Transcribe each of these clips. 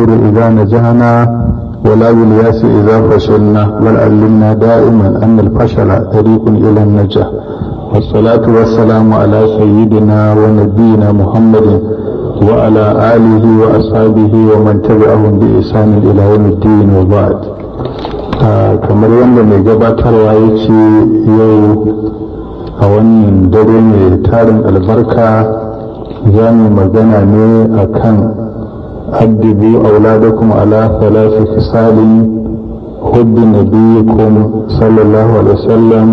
بالصبر إذا نجحنا ولا بالياس إذا فشلنا، بل علمنا دائما أن الفشل طريق إلى النجاح. والصلاة والسلام على سيدنا ونبينا محمد وعلى آله وأصحابه ومن تبعهم بإحسان إلى يوم الدين وبعد. kamar yadda mai gabatarwa ya ce yau a wannan dare mai tarin albarka za mu magana ne a kan addibu auladakum ala thalathi khisalin hubbi nabiyikum sallallahu alaihi wasallam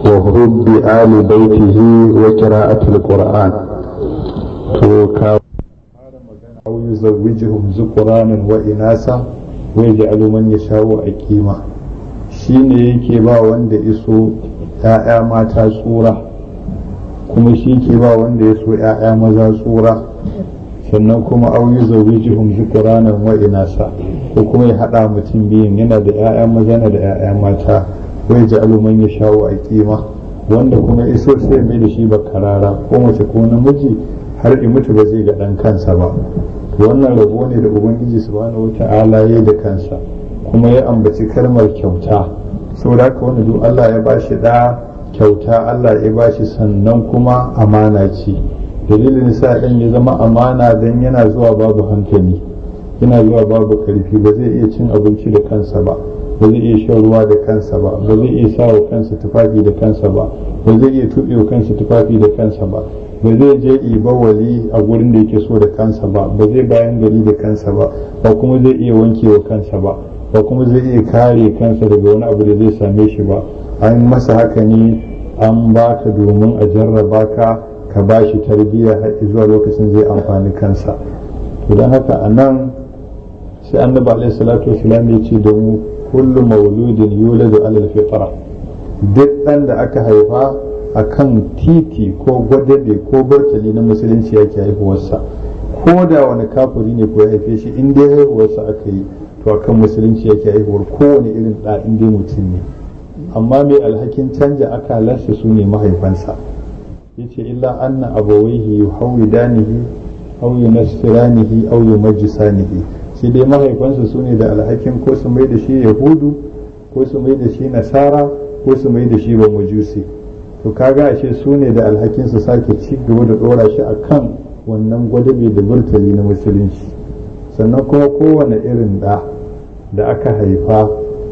wa hubbi ali baitihi wa qira'atul qur'an. to ka fara magana au yuzawwijuhum zuqranan wa inasa wa yaj'alu man yasha'u aqima, shine yake ba wanda iso ‘ya'ya mata tsura kuma shi ke ba wanda ya so ‘ya'ya maza tsura, sannan kuma auyi zaujihum zukuranan wa inasa, ko kuma ya haɗa mutum biyun yana da ‘ya'ya maza na da ‘ya'ya mata, wai ji aluman ya shawo a kima, wanda kuma iso sai mai da shi bakarara ko mace ko namiji har in mutu ba zai ga ɗan kansa ba. Wannan rabo ne da ubangiji subhanahu wata'ala ya da kansa, kuma ya ambaci kalmar kyauta. saboda haka wanda duk Allah ya bashi da kyauta, Allah ya bashi sannan kuma amana ce. Dalilin sa ɗan ya zama amana dan yana zuwa babu hankali, yana zuwa babu karfi, ba zai iya cin abinci da kansa ba zai iya shan ruwa da kansa ba zai iya sawa kansa tufafi da kansa ba zai iya tuɓe wa kansa tufafi da kansa ba zai je ibawali a gurin da yake so da kansa ba zai bayan gari da kansa ba kuma zai iya wanke wa kansa ba kuma zai iya kare kansa daga wani abu da zai same shi ba. An masa haka ne, an baka domin a jarraba ka ba shi tarbiyya har zuwa lokacin zai amfani kansa. To don haka a nan sai annabi alaihi salatu wasalam ya ce da mu kullu mauludin yuladu alal fitra, duk ɗan da aka haifa akan titi ko gwadabe ko bartali na musulunci yake haihuwarsa, ko da wani kafiri ne ko ya haife shi in dai haihuwarsa aka yi to akan musulunci yake haihuwar kowane irin da in dai mutum ne. Amma mai alhakin canja akalarsa su ne mahaifansa. yace illa anna abawaihi yuhawidanihi aw yunasiranihi aw yumajjisanihi, sai dai mahaifansa su ne da alhakin ko su mai da shi yahudu ko su mai da shi nasara ko su mai da shi ba majusi. to kaga ashe su ne da alhakin su sake ci gaba da dora shi akan wannan gwadabe da burtali na musulunci. sannan kuma kowane irin da aka haifa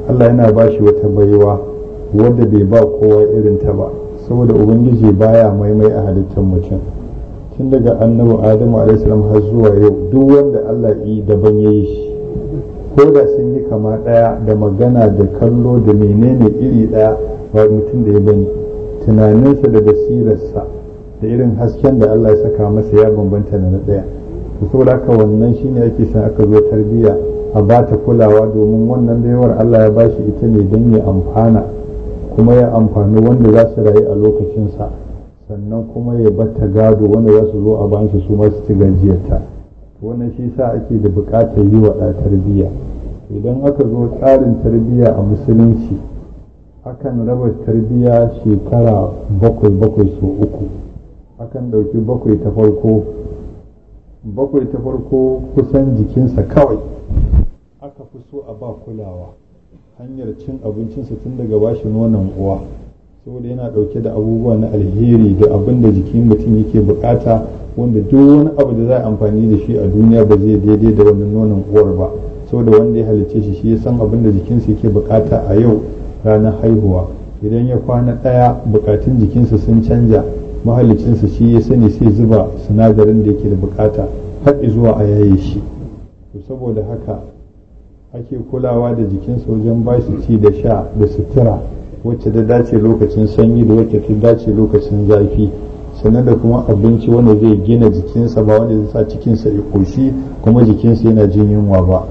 Allah yana ba shi wata baiwa wadda bai ba kowa irin ta ba, saboda ubangiji baya maimai a halittar mutum. tun daga annabi adamu a.s. har zuwa yau duk wanda Allah yi daban ya yi shi, ko da sun yi kama ɗaya da magana da kallo da menene iri ɗaya, ba mutum da ya bane tunaninsa da basirarsa da irin hasken da Allah ya saka masa ya bambanta da na ɗaya. saboda haka wannan shine ake san aka zo tarbiyya a ba ta kulawa, domin wannan baiwar Allah ya bashi ita ne don ya amfana kuma ya amfani wanda za su rayu a lokacinsa, sannan kuma ya bata gado wanda za su zo a bayansu su masu ci gajiyarta. wannan shi sa ake da buƙatar yi wa ɗa tarbiyya. idan aka zo tsarin tarbiyya a musulunci akan raba tarbiyya shekara bakwai so uku. akan ɗauki bakwai ta farko kusan jikinsa kawai aka fi so a ba kulawa, hanyar cin abincinsa tun daga bashi nonon uwa, saboda yana ɗauke da abubuwa na alheri da abin da jikin mutum yake bukata, wanda duk wani abu da za a amfani da shi a duniya ba zai daidai da wannan nonon uwar ba, saboda wanda ya halicce shi ya san abin da jikinsa yake bukata a yau ranar haihuwa. idan ya kwana ɗaya bukatun jikinsa sun canja, mahalicinsa shi ya sani sai zuba sinadarin da yake da bukata har zuwa a yaye shi. to saboda haka ake kulawa da jikinsa wajen ba shi ci da sha da sutura wacce ta dace lokacin sanyi da wacce ta dace lokacin zafi, sannan da kuma abinci wanda zai gina jikinsa ba wanda zai sa cikinsa ya koshi kuma jikinsa yana jin yunwa ba.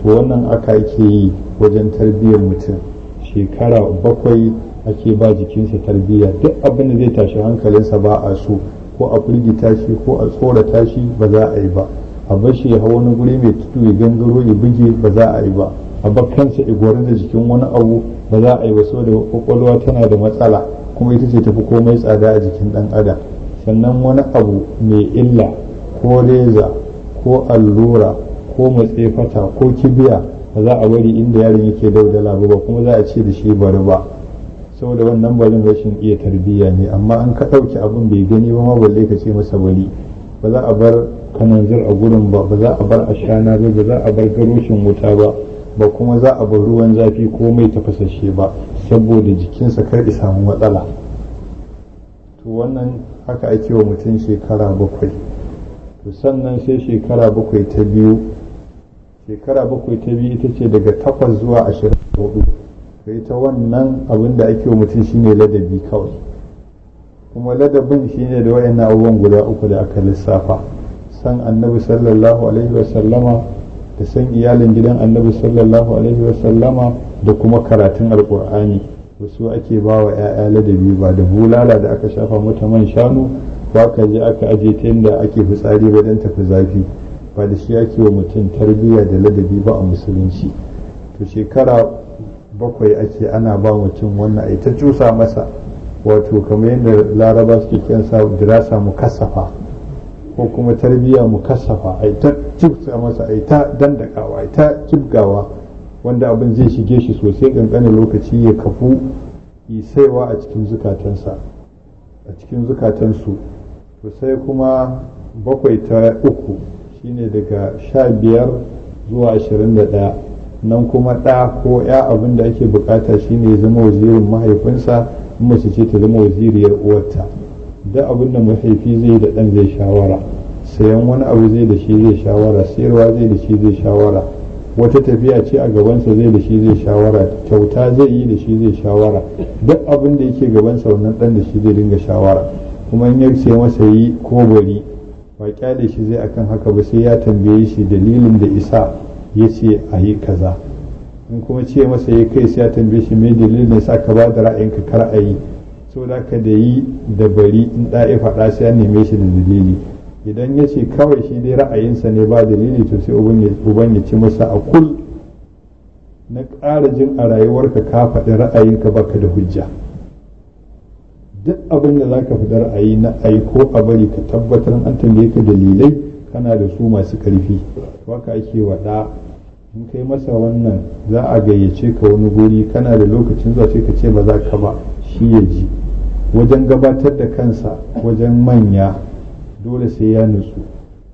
to wannan aka ake yi wajen tarbiyyar mutum. shekara bakwai ake ba jikinsa tarbiyya, duk abin da zai tashi hankalinsa ba a so, ko a firgita shi ko a tsorata shi ba za a yi ba. a bar shi ya hau wani guri mai tudu ya gangaro ya buge ba za a yi ba. a bar kansa ya gwari da jikin wani abu ba za a yi ba, saboda kwakwalwa tana da matsala kuma ita ce tafi komai tsada a jikin dan adam. sannan wani abu mai illa ko reza ko allura ko matse fata ko kibiya ba za a bari inda yaron yake daudala ba kuma za a ce da shi bari ba, saboda wannan barin rashin iya tarbiyya ne. amma an ka ɗauki abin bai gani ba ma balle ka ce masa bari. ba za a bar kananzir a gurin ba za a bar ashana ba za a bar garoshin wuta ba kuma za a bar ruwan zafi ko mai tafasashe ba, saboda jikinsa kar ya samu matsala. to wannan haka ake wa mutum shekara 7. to sannan sai shekara 7 ta biyu. shekara 7 ta biyu ita ce daga 8 zuwa 24. to ita wannan abin da ake wa mutum shine ladabi kawai, kuma ladabin shine da wayannan abubuwan guda 3 da aka lissafa: san annabi sallallahu alaihi wasallama, da san iyalin gidan annabi sallallahu alaihi wasallama, da kuma karatun alkur'ani. wasu ake ba wa 'ya'ya ladabi, ba da bulala da aka shafa mata man shanu ba ka je aka aje ta yadda ake fitsari ba don tafi zafi, ba da shi ake wa mutum tarbiyya da ladabi ba a musulunci. to shekara 7 ake ana ba mutum wannan ai ta cusa masa, wato kamar yadda laraba suke kiransa dirasa mukassafa ko kuma tarbiyya mukassafa, ai ta cusa masa, ai ta dandakawa, ai ta kibgawa, wanda abin zai shige shi sosai kankanin lokaci ya kafu saiwa a cikin zukatansa, a cikin zukatansu. to sai kuma 7 ta 3 shine daga 15 zuwa 21. nan kuma ɗa ko ya abin da ake bukata shine ya zama wazirin mahaifinsa, mace ce ta zama waziriyar uwarta. da abin da mahaifi zai da ɗan zai shawara, sayan wani abu zai da shi zai shawara, sayarwa zai da shi zai shawara, wata tafiya ce a gabansa zai da shi zai shawara, kyauta zai yi da shi zai shawara, duk abin da yake gabansa wannan ɗan da shi zai dinga shawara. kuma in ya ce masa yi ko bari, ba kyale shi zai akan haka ba, sai ya tambaye shi dalilin da isa ya ce a yi kaza. in kuma ce masa ya kai, sai ya tambaye shi mai dalilin da sa ka ba da ra'ayinka kar a yi. so da ka da yi da bari in da ya faɗa sai ya neme shi da dalili. idan ya ce kawai shi dai ra'ayinsa ne ba dalili, to sai uban ya ci masa a kul na ƙara jin a rayuwarka ka faɗi ra'ayinka baka da hujja. duk abin da za ka fi ra'ayi na ai ko a bari ka tabbatar an tambaye ka dalilai kana da su masu ƙarfi. waka ake waɗa in kai masa wannan za a gayyace ka wani guri kana da lokacin zuwa sai ka ce ba za ka ba, shi ya ji. wajen gabatar da kansa wajen manya dole sai ya nutsu,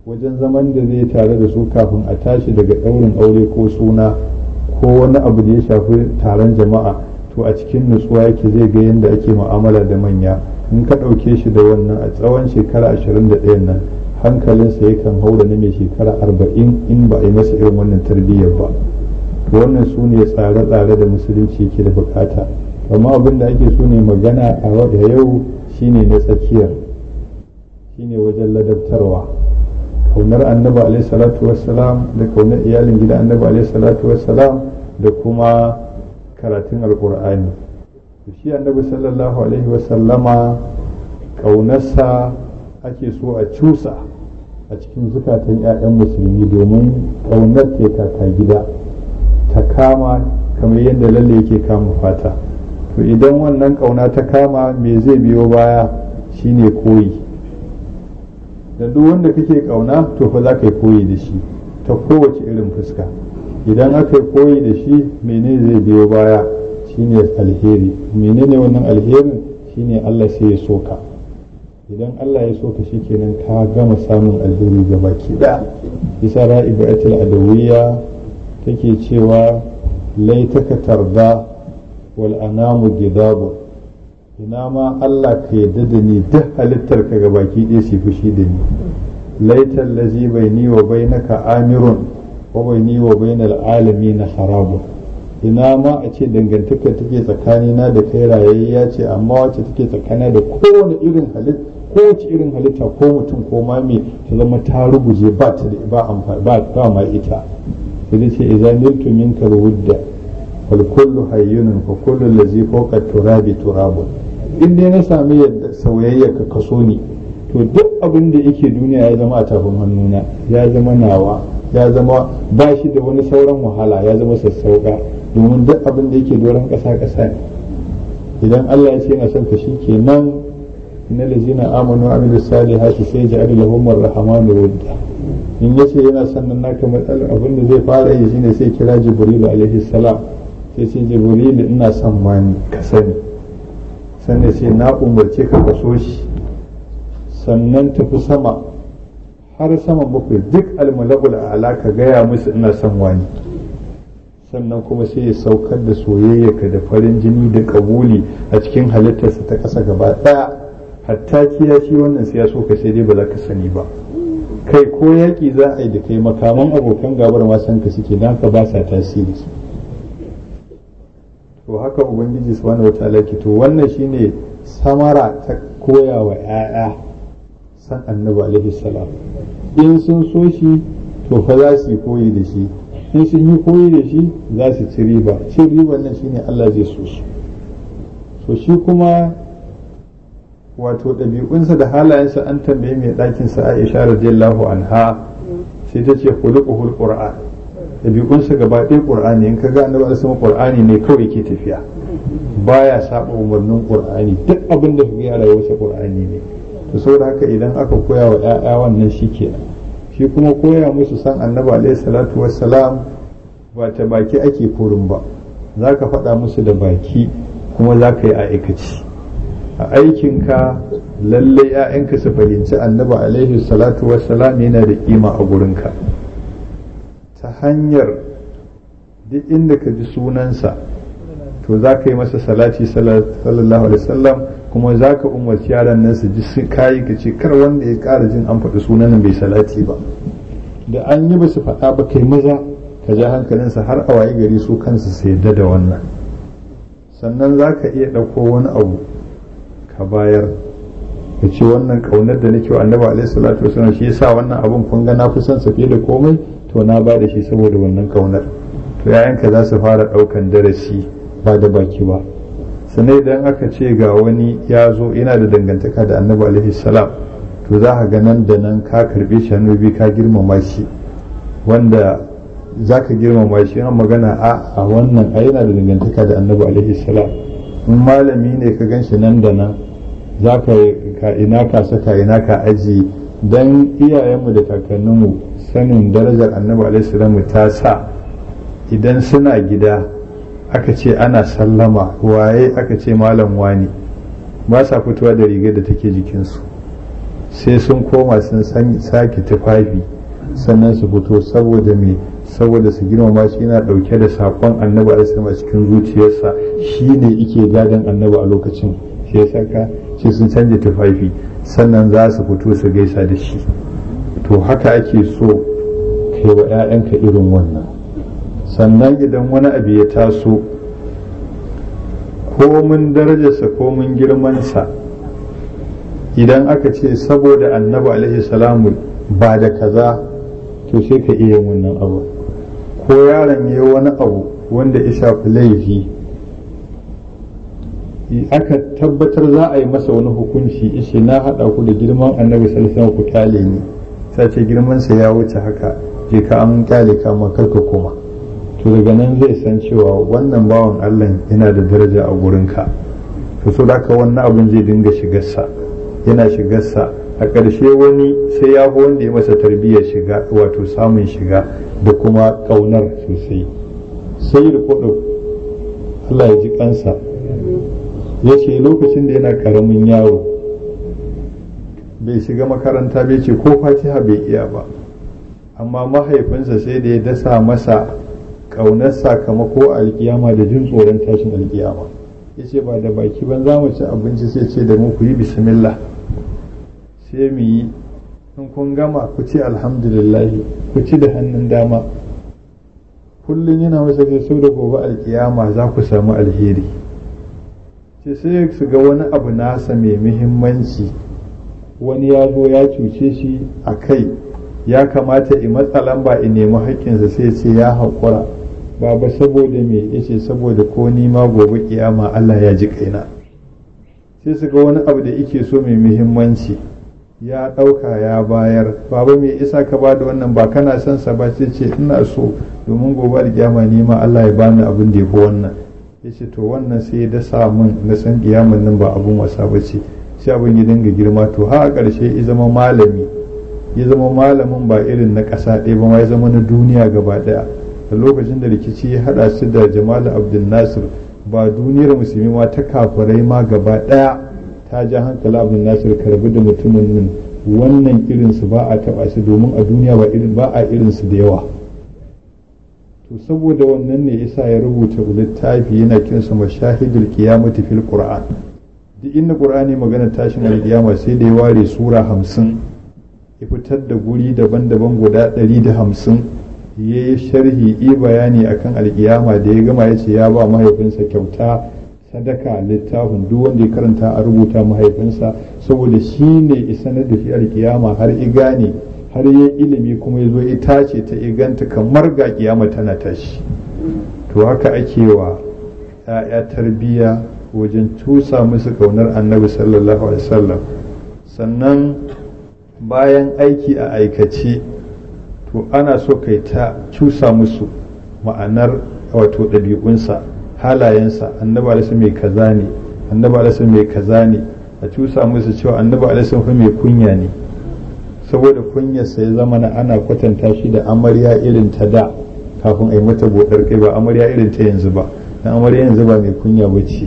wajen zaman da zai tare da su kafin a tashi daga ɗaurin aure ko suna ko wani abu da ya shafi taron jama'a, to a cikin nutsuwa yake zai ga yadda ake mu'amala da manya. in ka ɗauke shi da wannan a tsawon shekara 21 nan, hankalinsa yakan haura na mai shekara 40 in ba a yi masa irin wannan tarbiyyar ba. to wannan su ne tsare-tsare da musulunci yake da bukata. amma abin da ake so ne magana a yau shine na tsakiyar, shine wajen ladabtarwa, kaunar annabi alaihi salatu wassalam da kaunar iyalin gidan annabi alaihi salatu wassalam da kuma karatun alkur'ani. shi annabi sallallahu alaihi wasallama kaunarsa ake so a cusa a cikin zukatan 'ya'yan musulmi, domin kaunar ke kaka gida ta kama kamar yadda lalle yake kama fata. to idan wannan kauna ta kama, me zai biyo baya shine koyi. da duk wanda kake kauna to fa za ka yi koyi da shi ta kowace irin fuska. idan aka yi koyi da shi, menene zai biyo baya shine alheri. menene wannan alherin? shine Allah sai ya soka. idan Allah ya soka shikenan ka gama samun alheri gabaki daya. bisa ra'ibatul adawiyya take cewa laitaka tarda wal anamu gidabu, ina ma Allah ka yadda da ni duk halittar ka ga baki ɗaya su fushi da ni. laitar lazi bai ni wa bai naka amirun wa bai ni wa bai na al'alami na harabu. ina ma a ce dangantaka take tsakanina da kai rayayya ce, amma wacce take tsakanina da kowane irin halitta, kowace irin halitta ko mutum ko mami ta zama ta ruguje ba ta da ba amfani ba ma ita. sai ce idan niltu minka wudda fal kullu hayyun fa kullu allazi fawqa turabi turabun. in dai na sami yadda sauyayya ka kaso ni, to duk abin da yake duniya ya zama a tafin hannuna, ya zama nawa, ya zama ba shi da wani sauran wahala, ya zama sassauka, domin duk abin da yake doron ƙasa ƙasa ne. idan Allah ya ce yana son ka shikenan innal ladzina amanu wa amilus salihati sai ja'ala lahum ar-rahmanu wadda in yace yana sannan naka matsalar abin da zai fara yi shine sai kira jibril alaihi salam sai ce jibril ina son wani ka sani sannan sai na umarce ka kaso shi sannan tafi sama har sama bakwai duk almalakul a'la ka gaya musu ina son wani sannan kuma sai ya saukar da soyayyaka da farin jini da kabuli a cikin halittarsa ta ƙasa gaba ɗaya hatta kiyashi wannan sai ya so ka sai dai ba za ka sani ba kai ko yaƙi za a yi da kai makaman abokan gabar ma san ka suke don ka ba sa tasiri to haka ubangiji subhanahu wataala ke to wannan shine samara ta koya wa 'ya'ya san annabi alaihi salam in sun so shi to fa za su yi koyi da shi in sun yi koyi da shi za su ci riba cin riban nan shine Allah zai so su so shi kuma wato ɗabi'unsa da halayensa an tambaye mai ɗakin sa Aisha radiyallahu anha sai ta ce khuluquhul qur'an ɗabi'unsa gaba ɗaya qur'ani in kaga annabi alaihi qur'ani ne kawai ke tafiya baya saba umarnin qur'ani duk abin da kaga ya rayuwarsa qur'ani ne to saboda haka idan aka koya wa ƴaƴa wannan shikenan shi kuma koya musu san annabi alaihi salatu wassalam ba ta baki ake furin ba za ka faɗa musu da baki kuma za ka yi a aikaci a aikinka lallai 'ya'yanka su fahimci annabi alaihi salatu wassalam yana da kima a gurinka ta hanyar duk inda ka ji sunansa to za ka yi masa salati sallallahu alaihi wasallam kuma za ka umarci yaran nan su ji su kayi ka ce kar wanda ya ƙara jin an faɗi sunan bai salati ba da an yi ba su faɗa ba kai maza ka ja hankalinsa har a waye gari su kansu su yadda da wannan sannan za ka iya ɗauko wani abu ka bayar ka ce wannan ƙaunar da nake wa annabi alaihi salatu wasallam shi yasa wannan abun kun ga na fi son sa fiye da komai to na ba da shi saboda wannan ƙaunar to yayanka za su fara ɗaukan darasi ba da baki ba sannan idan aka ce ga wani ya zo yana da dangantaka da annabi alaihi salam to za ka ga nan da nan ka karbe shi hannu biyu ka girmama shi wanda za ka girmama shi yana magana a wannan a yana da dangantaka da annabi alaihi salam in malami ne ka gan shi nan da nan za ka ina ka saka ina ka aji dan iyayenmu da kakanninmu sanin darajar annabi alaihi salam ta sa idan suna gida aka ce ana sallama waye aka ce malam wani ba sa fitowa da rigar da take jikinsu sai sun koma sun sake tufafi sannan su fito saboda me saboda su girmama shi yana dauke da sakon annabi alaihi a cikin zuciyarsa shine yake gadon annabi a lokacin sai ya saka sai sun canja tufafi sannan za su fito su gaisa da shi to haka ake so kai wa 'ya'yanka irin wannan sannan idan wani abu ya taso komin darajarsa komin girmansa idan aka ce saboda annabi alaihi salamu ba da kaza to sai ka iya wannan abu ko yaron ya wani abu wanda ya shafi laifi aka tabbatar za a yi masa wani hukunci ishe na haɗa ku da girman annabi sallallahu alaihi wasallam ku kyale ni sai ce girmansa ya wuce haka je ka an kyale ka ma karka koma to daga nan zai san cewa wannan bawan Allah yana da daraja a gurinka to so da wannan abin zai dinga shigarsa yana shigarsa a ƙarshe wani sai ya fi wanda ya masa tarbiyyar shiga wato samun shiga da kuma ƙaunar sosai sai da kudu Allah ya ji kansa ya ce lokacin da yana ƙaramin yaro bai shiga makaranta bai ce ko fatiha bai iya ba amma mahaifinsa sai da ya dasa masa ƙaunar sakamako a alkiyama da jin tsoron tashin alkiyama ya ce ba da baki ban za mu ci abinci sai ce da mu ku yi bismillah sai mu yi in kun gama ku ce alhamdulillah ku ci da hannun dama kullum yana masa kai sau da gobe alkiyama za ku samu alheri ce sai su ga wani abu nasa mai muhimmanci wani ya zo ya cuce shi a kai ya kamata i matsa lamba i nemi haƙƙinsa sai ce ya haƙura baba saboda me yace saboda ko ni ma gobe kiyama Allah ya ji kaina sai su ga wani abu da yake so mai muhimmanci ya ɗauka ya bayar baba me isa ka ba da wannan ba kana son sa ba sai ce ina so domin gobe da kiyama ni ma Allah ya bani abin da yafi wannan yace to wannan sai ya dasa min na san kiyaman nan ba abun wasa ba ce sai abin ya dinga girma to har a ƙarshe ya zama malami, ya zama malamin ba irin na ƙasa ɗaya ba ma ya zama na duniya gaba ɗaya. Da lokacin da rikici ya haɗa su da Jamal Abdul Nasir, ba duniyar musulmi ma ta kafirai ma gaba ɗaya ta ja hankali Abdul Nasir karbi da mutumin nan, wannan irinsu ba a taɓa su domin a duniya ba a irinsu da yawa. To saboda wannan ne yasa ya rubuta littafi yana kinsa mashahidul qiyamati fil qur'an. Duk inda qur'ani magana tashin alƙiyama sai da ya ware sura 50, ya fitar da guri daban-daban guda 150, ya yi sharhi yi bayani akan alƙiyama. Da ya gama ya ce ya ba mahaifinsa kyauta sadaka littafin, duk wanda ya karanta a rubuta mahaifinsa, saboda shi ne isa na da shi alƙiyama har i gane, har yi ilimi kuma ya zo ita ce ta iganta kamar ga kiyama tana tashi. To haka ake wa ‘ya'ya tarbiyya wajen cusa musu ƙaunar annabi sallallahu alaihi wasallam. Sannan bayan aiki a aikace, to ana so kai ta cusa musu ma'anar wato ɗabi'unsa, halayensa. Annabi alaihi mai kaza ne, annabi alaihi mai kaza ne, a cusa musu cewa annabi alaihi mai kunya ne, saboda kunyarsa ya zama na ana kwatanta shi da amarya irin ta da kafin a yi mata bodar kai, ba amarya irin ta yanzu ba. Dan amarya yanzu ba mai kunya ba ce,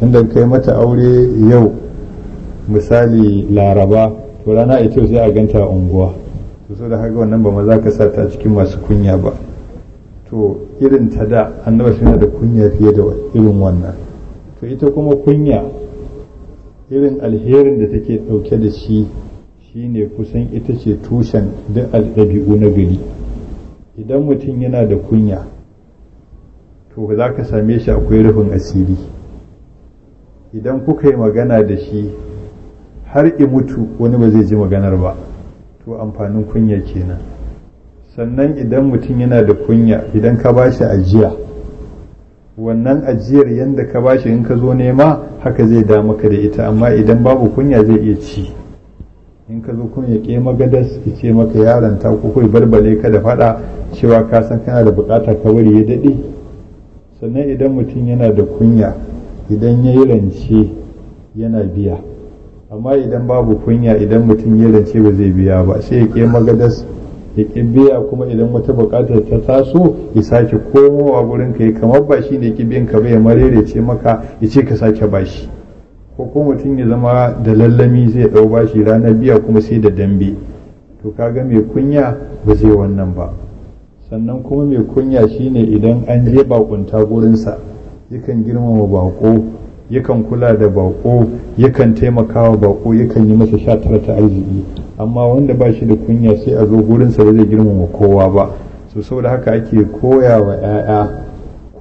inda kai mata aure yau misali laraba, to rana ita sai a ganta a unguwa, to so da haka wannan ba ma za ka sa ta cikin masu kunya ba. To irin ta da annabi suna da kunya fiye da irin wannan. To ita kuma kunya irin alherin da take ɗauke da shi shine kusan ita ce tushen duk ɗabi'u na gari. Idan mutum yana da kunya, to za ka same shi akwai rufin asiri. Idan kuka yi magana da shi har i mutu wani ba zai ji maganar ba, to amfanin kunya kenan. Sannan idan mutum yana da kunya, idan ka ba shi ajiya, wannan ajiyar yadda ka ba shi in ka zo nema haka zai da maka da ita, amma idan babu kunya zai iya ci. In ka zo kun ya ke magadas ya ce maka yaron ta ko kai barbale ka da faɗa cewa ka san kana da bukata ka bari ya daɗe. Sannan idan mutum yana da kunya, idan ya yi rance yana biya, amma idan babu kunya, idan mutum ya rance ba zai biya ba, sai ya ke magadas ya ƙi biya, kuma idan wata buƙatar ta taso ya sake komowa gurin ka, kamar ba shi ne ƙi biyan ka ba, ya marerece maka ya ce ka sake bashi. Ko kuma mutum ya zama da lallami zai ɗau bashi ranar biya kuma sai da dambe, to kaga mai kunya ba zai wannan ba. Sannan kuma mai kunya shine idan an je bakunta gurinsa yakan girmama bako, yakan kula da bako, yakan taimakawa bako, yakan yi masa shatara ta arziki. Amma wanda ba shi da kunya sai a zo gurinsa ba zai girmama kowa ba. So saboda haka ake koya wa 'ya'ya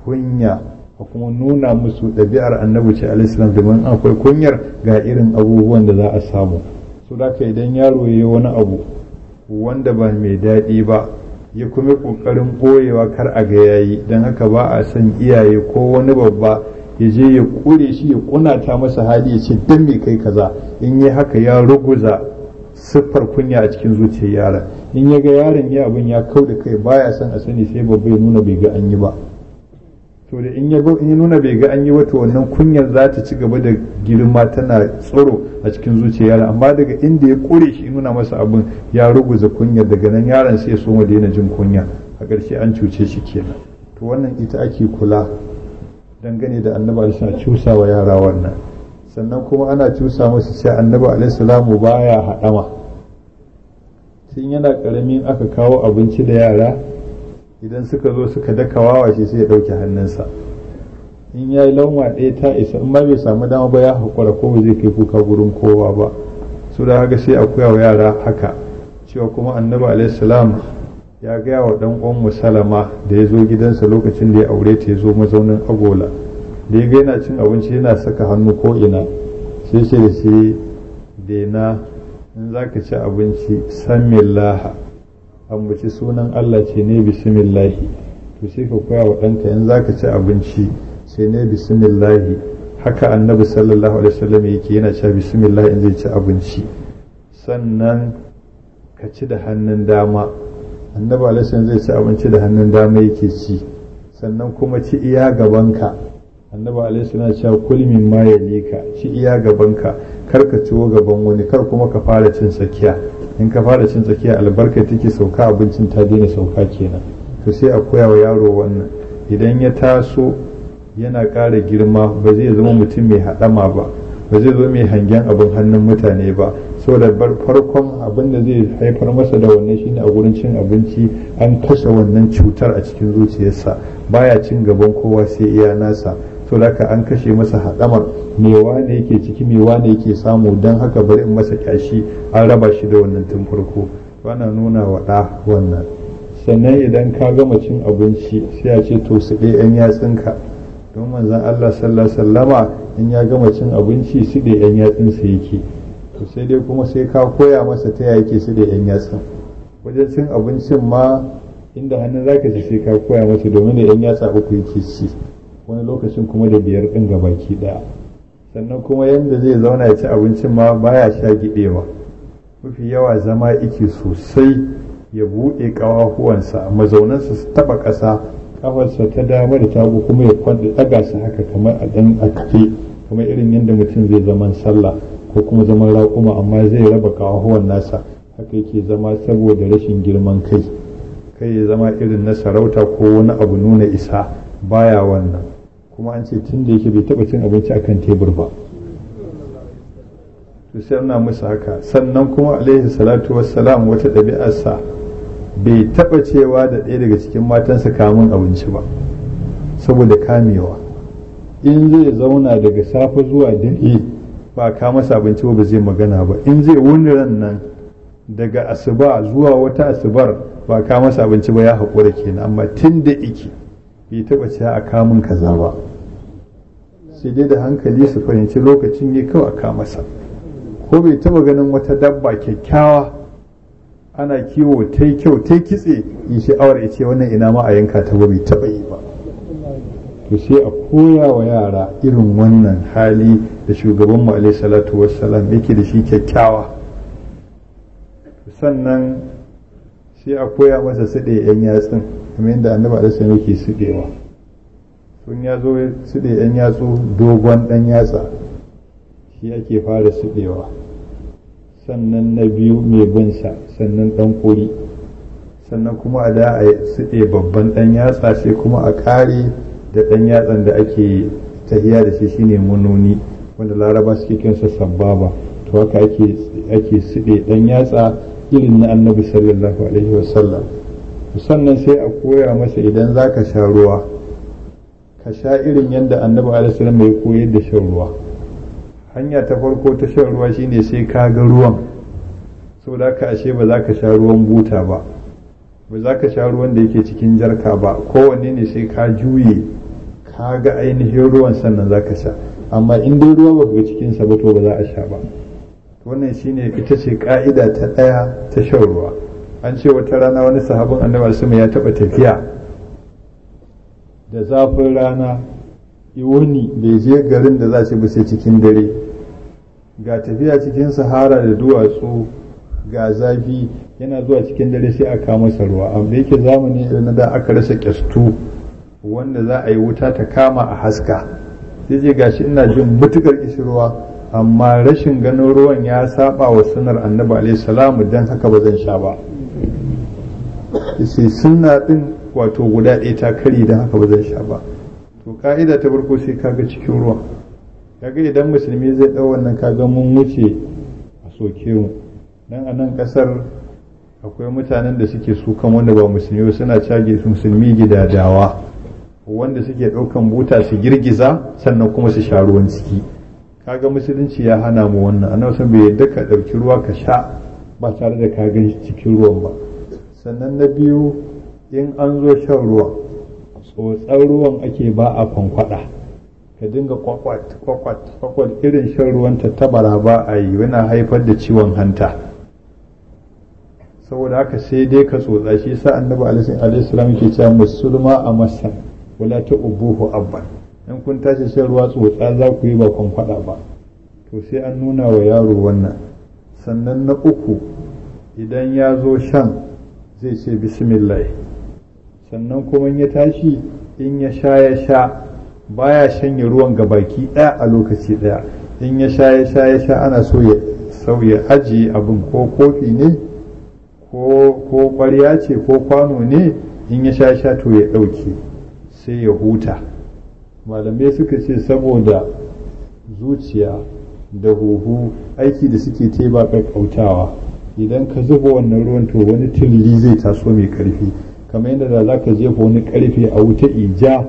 kunya, a kuma nuna musu ɗabi'ar annabi ce alaihissalam, domin akwai kunyar ga irin abubuwan da za a samu. So da haka idan yaro ya yi wani abu wanda ba mai daɗi ba, ya kuma ƙoƙarin ɓoyewa kar a ga yayi, don haka ba a son iyaye ko wani babba ya je ya ƙure shi, ya ƙunata masa hali ya ce dan me kai kaza. In yi haka ya ruguza siffar kunya a cikin zuciyar yaron. In ya ga yaron ya abin ya kau da kai baya son a sani, sai babba ya nuna bai ga an yi ba. To da in ya nuna bai ga an yi ba, to wannan kunyar za ta ci gaba da girma tana tsoro a cikin zuciyar yaron. Amma daga inda ya kore shi nuna masa abin, ya ruguza kunyar, daga nan yaron sai ya so mu daina jin kunya, a ƙarshe an cuce shi kenan. To wannan ita ake kula dangane da annabi alaihi cusa wa yara wannan. Sannan kuma ana cusa musu cewa annabi alaihi salamu baya haɗama. Tun yana ƙaramin aka kawo abinci da yara, idan suka zo suka daka wawa shi sai ya ɗauke hannunsa. In ya yi lauma ɗaya ta isa, in ma bai samu dama ba ya haƙura, ko ba zai kai kuka gurin kowa ba. So da haka sai a koya wa yara haka, cewa kuma annabi alaihi salam ya gaya wa ɗan uwan Salama da ya zo gidansa lokacin da ya aure ta, ya zo mazaunin agola, da ya ga yana cin abinci yana saka hannu ko ina, sai ce da shi dena, in za ka ci abinci samillaha, ambaci sunan Allah ce ne bismillahi. To sai ka koya wa ɗanka in za ka ci abinci sai ne bismillahi. Haka annabi sallallahu alaihi wasallam yake, yana cewa bismillah in zai ci abinci. Sannan ka ci da hannun dama, annabi alaihi wasallam zai ci abinci da hannun dama yake ci. Sannan kuma ci iya gabanka, annabi alaihi wasallam ya ce kul min ma yalika, ci iya gabanka. kar ka ciwo gaban wani, kar kuma ka fara cin tsakiya. In ka fara cin tsakiya albarka take sauka, abincin ta daina sauka kenan. To sai a koya wa yaro wannan. Idan ya taso yana ƙara girma ba zai zama mutum mai haɗama ba zai zo mai hangen abin hannun mutane ba, saboda farkon abin da zai haifar masa da wannan shine a gurin cin abinci an kashe wannan cutar a cikin zuciyarsa, baya cin gaban kowa sai iya nasa. saboda haka an kashe masa haɗamar me wane yake ciki me wane yake samu, don haka bari in masa kyashi, an raba shi da wannan tun farko. Bana nuna wa ɗa wannan. Sannan idan ka gama cin abinci sai a ce to su ɗe 'yan yatsunka, don manzon Allah sallallahu alaihi wasallama in ya gama cin abinci su ɗe 'yan yatsunsa yake. To sai dai kuma sai ka koya masa ta yaya yake su ɗe 'yan yatsun. Wajen cin abincin ma inda hannun zaka ci sai ka koya masa, domin da 'yan yatsa uku yake ci, wani lokacin kuma da 5 ɗin gabaki ɗaya. Sannan kuma yadda zai zauna ya ci abincin ma baya sha giɗewa, mafi yawa zama iki sosai, ya buɗe ƙafafuwansa, mazaunansa su taɓa ƙasa, ƙafarsa ta dama da tagu kuma ya kwanta ɗaga su haka kamar a ɗan a kafe, kamar irin yadda mutum zai zaman sallah ko kuma zaman raƙuma, amma zai raba ƙafafuwan nasa haka yake zama, saboda rashin girman kai ya zama irin na sarauta ko wani abu nuna isa, baya wannan. Kuma an ce tun da yake bai taɓa cin abinci akan tebur ba, to sai ana musu haka. Sannan kuma alaihi salatu wassalam wata ɗabi'arsa bai taɓa cewa da ɗaya daga cikin matansa kamun abinci ba, saboda kamewa. In zai zauna daga safe zuwa dare ba ka masa abinci ba zai magana ba. In zai wuni ran nan daga asuba zuwa wata asubar ba ka masa abinci ba, ya haƙura kenan. Amma tun da iki bai taɓa cewa a kamun kaza ba, sai dai da hankali su fahimci lokacin ya kawai a kamasa. Ko bai taɓa ganin wata dabba kyakkyawa ana kiwo ta yi kyau ta kitse yi sha'awar ya ce wannan ina ma a yanka ta ba, bai taɓa yi ba. To sai a koya wa yara irin wannan hali da shugabanmu alaihi salatu wassalam yake da shi kyakkyawa. Sannan sai a koya masa suɗe 'yan yatsun, kamar yadda annabi alaihi salam yake suɗewa. Sun ya zo suɗe 'yan yatsu, dogon ɗan yatsa shi ake fara suɗewa, sannan na biyu mai binsa, sannan ɗan kori, sannan kuma a da a suɗe babban ɗan yatsa, sai kuma a ƙare da ɗan yatsan da ake tahiya da shi shine mununi, wanda laraba suke kinsa sababa. To haka ake suɗe ɗan yatsa irin na annabi sallallahu alaihi wasallam. Sannan sai a koya masa idan za ka sha ruwa ka sha irin yadda annabi alaihi salam ya koyar da shan ruwa. Hanya ta farko ta shan ruwa shine sai ka ga ruwan, saboda haka ashe ba za ka sha ruwan buta ba za ka sha ruwan da yake cikin jarka ba, kowanne ne sai ka juye ka ga ainihin ruwan sannan za ka sha. Amma in dai ruwa ba ga cikinsa ba to ba za a sha ba. Wannan shine ita ce ka'ida ta ɗaya ta shan ruwa. An ce wata rana wani sahabin annabi sama ya taɓa tafiya da zafin rana, wuni bai je garin da za ce ba sai cikin dare, ga tafiya cikin sahara da duwatsu ga zafi, yana zuwa cikin dare sai a kama masa ruwa. Amma da yake zamani na da aka rasa kyastu wanda za a yi wuta ta kama a haska, sai je gashi ina jin matukar kishirwa, amma rashin ganin ruwan ya saba wa sunnar annabi alaihi salamu, dan haka ba zan sha ba. sai sunna din wato guda ɗaya ta kari, dan haka ba zan sha ba. To ka'ida ta farko sai kaga cikin ruwa, kaga idan musulmi zai ɗau wannan kaga mun wuce a soke mu. Dan a nan ƙasar akwai mutanen da suke sukan wanda ba musulmi suna cage musulmi gidadawa, wanda suke ɗaukan buta su girgiza sannan kuma su sha ruwan ciki. Kaga musulunci ya hana mu wannan. Annabi sun bai yadda ka ɗauki ruwa ka sha ba tare da ka gan cikin ruwan ba. Sannan na biyu, in an zo shan ruwan tsotsar ruwan ake ba a kwankwada, ka dinga kwakwat irin shan ruwan tattabara ba a yi, yana haifar da ciwon hanta. Saboda haka sai dai ka tsotsa. shi sa annabi alaihi salam yake cewa musulma a masan wala ta ubuhu abban, in kun tashi shan ruwa tsotsa za ku yi ba kwankwada ba. To sai an nuna wa yaro wannan. Sannan na uku, idan ya zo shan zai ce bismillah. Sannan kuma ya tashi in ya sha baya shanye ruwan gabaki ɗaya a lokaci ɗaya, in ya sha ana so ya sauya ajiye abin, ko kofi ne ko ƙwarya ce ko kwano ne, in ya sha to ya ɗauke sai ya huta. Malamai suka ce saboda zuciya da huhu aiki da suke ta ba ƙaƙƙautawa, idan ka zuba wannan ruwan to wani tilili zai taso mai ƙarfi, kamar yadda da za ka jefa wani ƙarfe a wuta ija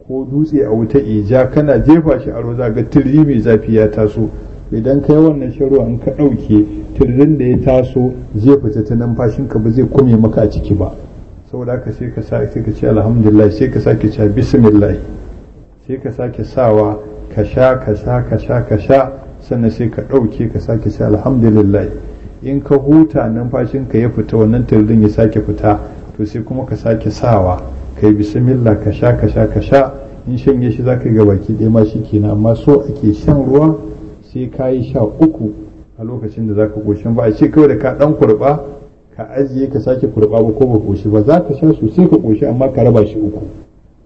ko dutse a wuta ija, kana jefa shi a ruwa za ga tilili mai zafi ya taso. Idan ka yi wannan shan ruwa in ka ɗauke, tililin da ya taso zai fita ta numfashinka, ba zai kome maka a ciki ba. saboda haka sai ka ce alhamdulillah, sai ka sake cewa bismillah, sai ka sake sawa ka sha sannan sai ka ɗauke ka sake ce alhamdulillah. In ka huta numfashinka ya fita, wannan tililin ya sake fita, to sai kuma ka sake sawa ka yi bismillah ka sha. In shanye shi za ka ga baki ɗaya ma shi kenan. Amma so ake shan ruwa sai ka yi sha 3 a lokacin da za ka ƙoshin, ba a ce kawai da ka ɗan kurɓa ka ajiye ka sake kurɓa ba ko ba ƙoshi ba, za ka sha sosai ka ƙoshi amma ka raba shi 3.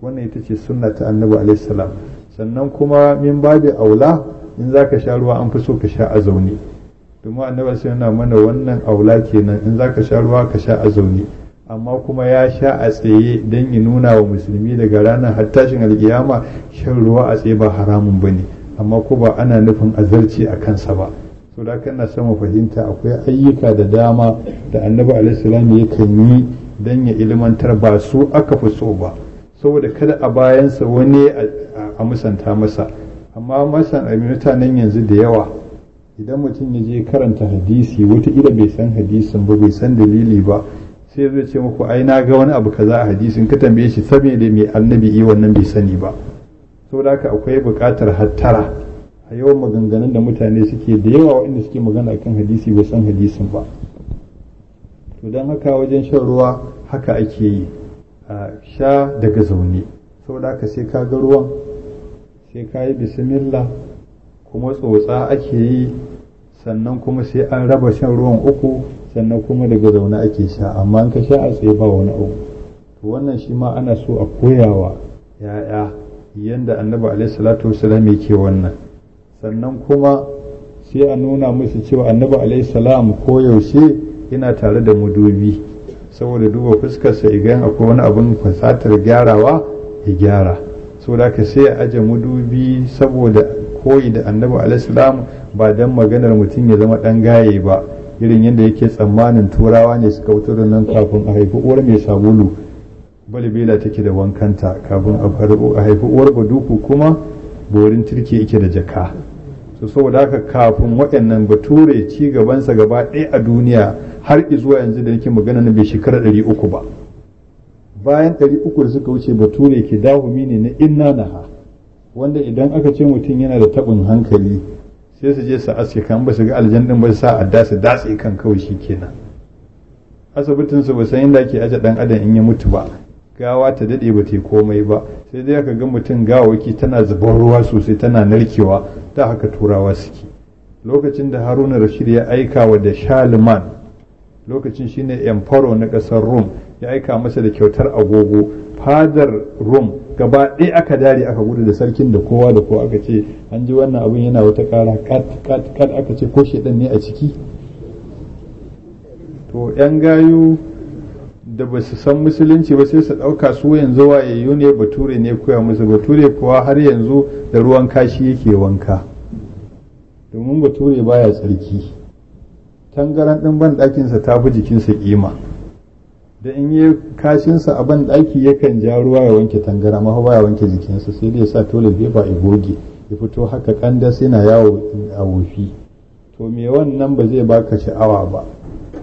wannan ita ce sunna ta annabi alaihi salam. sannan kuma min babi aula, in za ka sha ruwa an fi so ka sha a zaune, domin annabi sai yana mana wannan aula kenan, in za ka sha ruwa ka sha a zaune. amma kuma ya sha a tsaye don ya nuna wa musulmi daga ranar har tashin alkiyama shan ruwa a tsaye ba haramun ba ne, amma ko ba ana nufin azarci a kansa ba. so da kana sama fahimta akwai ayyuka da dama da annabi alaihissalam yakan yi don ya ilmantar, ba su aka fi so ba saboda kada a bayansa wani a musanta masa. amma mutanen yanzu da yawa, idan mutum ya je karanta hadisi wataƙila bai san hadisin ba, bai san dalili ba, sai zai ce muku ai na ga wani abu kaza a hadisin, ka tambaye shi saboda mai annabi yi wannan bai sani ba. saboda haka akwai buƙatar hattara a yawan maganganun da mutane suke da yawa, waɗanda suke magana akan hadisi bai san hadisin ba. to don haka wajen shan ruwa haka ake yi, a sha daga zaune. saboda haka sai ka ga ruwan, sai ka yi bismillah, kuma tsotsa ake yi, sannan kuma sai an raba shan ruwan 3, sannan kuma daga zaune ake sha. amma in ka sha a tsaye ba wani abu. to wannan shi ma ana so a koyawa ya'ya yanda annabi alaihi salatu wasalam yake wannan. sannan kuma sai a nuna musu cewa annabi alaihi salam koyaushe yana tare da mudubi, saboda duba fuskarsa idan akwai wani abin fasatar gyarawa ya gyara. saboda haka sai ya aje mudubi saboda koyi da annabi alaihi salam, ba dan maganar mutum ya zama dan gaye ba, irin yadda yake tsammanin turawa ne suka fito da nan kafin a haifi uwar mai sabulu balbela take da wankanta, kafin a haifi uwar baduku kuma borin turke yake da jaka. so saboda haka kafin waɗannan bature ci gabansa gaba ɗaya a duniya har zuwa yanzu da yake magana na bai shekara 300 ba. bayan 300 da suka wuce bature ke dahumi ne na inna naha, wanda idan aka ce mutum yana da taɓin hankali sai su je su aske kan, ba su ga aljan din ba sa adda su datse kan kawai shi kenan. asibitin su ba san inda ake aje dan adam in ya mutu ba, gawa ta dade ba ta komai ba, sai dai aka ga mutum gawaki tana zubar ruwa sosai tana narkewa, ta haka turawa suke. lokacin da Haruna Rashid ya aika wa da Shalman, lokacin shine emperor na kasar Rum, ya aika masa da kyautar agogo, fadar Rum gaba ɗaya aka dare aka gudu da sarkin da kowa aka ce an ji wannan abin yana wata ƙara kat aka ce ko shedan ne a ciki. to yan gayu da ba su san musulunci ba sai su ɗauka su yanzu wayayyu ne, bature ne koya musu. bature kuwa har yanzu da ruwan kashi yake wanka, domin bature baya tsarki. tangaran ɗin ban ɗakinsa ta fi jikinsa ƙima, da in yi kashinsa a ban ɗaki yakan ja ruwa ya wanke tangara, ma baya wanke jikinsa, sai dai ya sa toilet paper ya goge, ya fito haka kandas yana yawo a wofi. to me wannan ba zai baka sha'awa ba.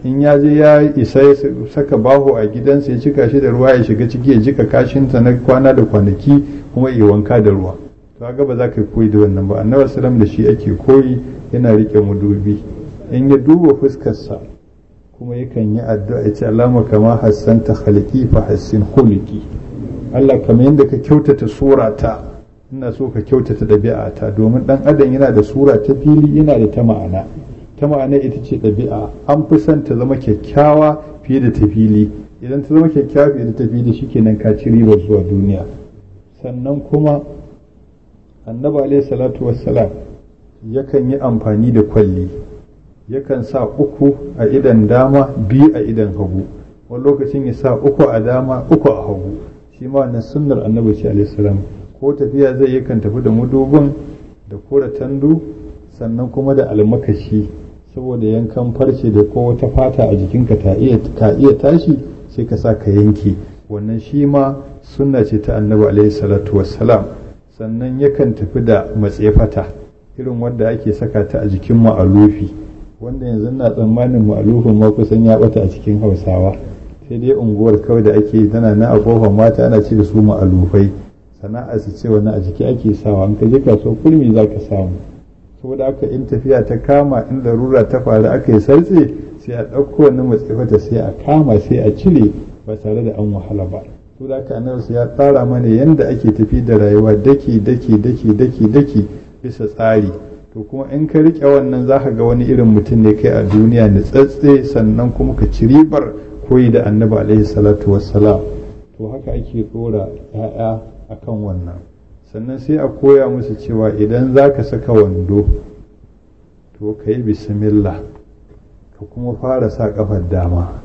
in ya je ya isa ya saka baho a gidansa ya cika shi da ruwa, ya shiga ciki ya jika kashinta na kwana da kwanaki, kuma ya wanka da ruwa. to ga ba za ka koyi da wannan ba. annabi sallam da shi ake koyi, yana rike mudubi. in ya duba fuskarsa kuma yakan yi addu'a ya ce Allahumma kama hassanta khalqi fa hassin khuluqi, Allah kamar yadda ka kyautata surata ina so ka kyautata ɗabi'ata. domin dan adam yana da sura ta fili, yana da ta ma'ana. ta ma'ana ita ce ɗabi'a, an fi son ta zama kyakkyawa fiye da ta fili. idan ta zama kyakkyawa fiye da ta fili shikenan ka ci ribar zuwa duniya. sannan kuma annabi alaihi salatu wassalam yakan yi amfani da kwalli, yakan sa 3 a idan dama 2 a idan hagu, wani lokacin ya sa 3 a dama 3 a hagu. shi ma wannan sunnar annabi ce alaihi salam. Ko tafiya zai yakan tafi da mudubin da kora tandu sannan kuma da almakashi, saboda yankan farce da ko wata fata a jikinka ka iya tashi sai ka sa ka yanke. Wannan shi ma sunna ce ta annabi alaihi salatu wassalam. Sannan yakan tafi da matsefata irin wanda ake saka ta a jikin ma'alufi, wanda yanzu na tsammanin ma'alufin ma kusan ya bata a cikin Hausawa, sai dai unguwar kawai da ake tana na a kofar mata ana ce da su ma'alufai, sana'a su ce wani a jiki ake sawa, in ka je kasuwar kurmi za ka samu. saboda haka in tafiya ta kama, in larura ta faru aka yi sartse, sai a ɗauko wannan matsefata sai a kama sai a cire ba tare da an wahala ba. saboda haka annabi ya tsara mana yanda ake tafi da rayuwa daki bisa tsari. to kuma in ka rike wannan za ka ga wani irin mutum ne kai a duniya da tsatse, sannan kuma ka ci ribar koyi da annabi alaihi salatu wassalam. to haka ake tsora ya'ya akan wannan. sannan sai a koya musu cewa idan za ka saka wando to ka yi bismillah, ka kuma fara sa kafar dama.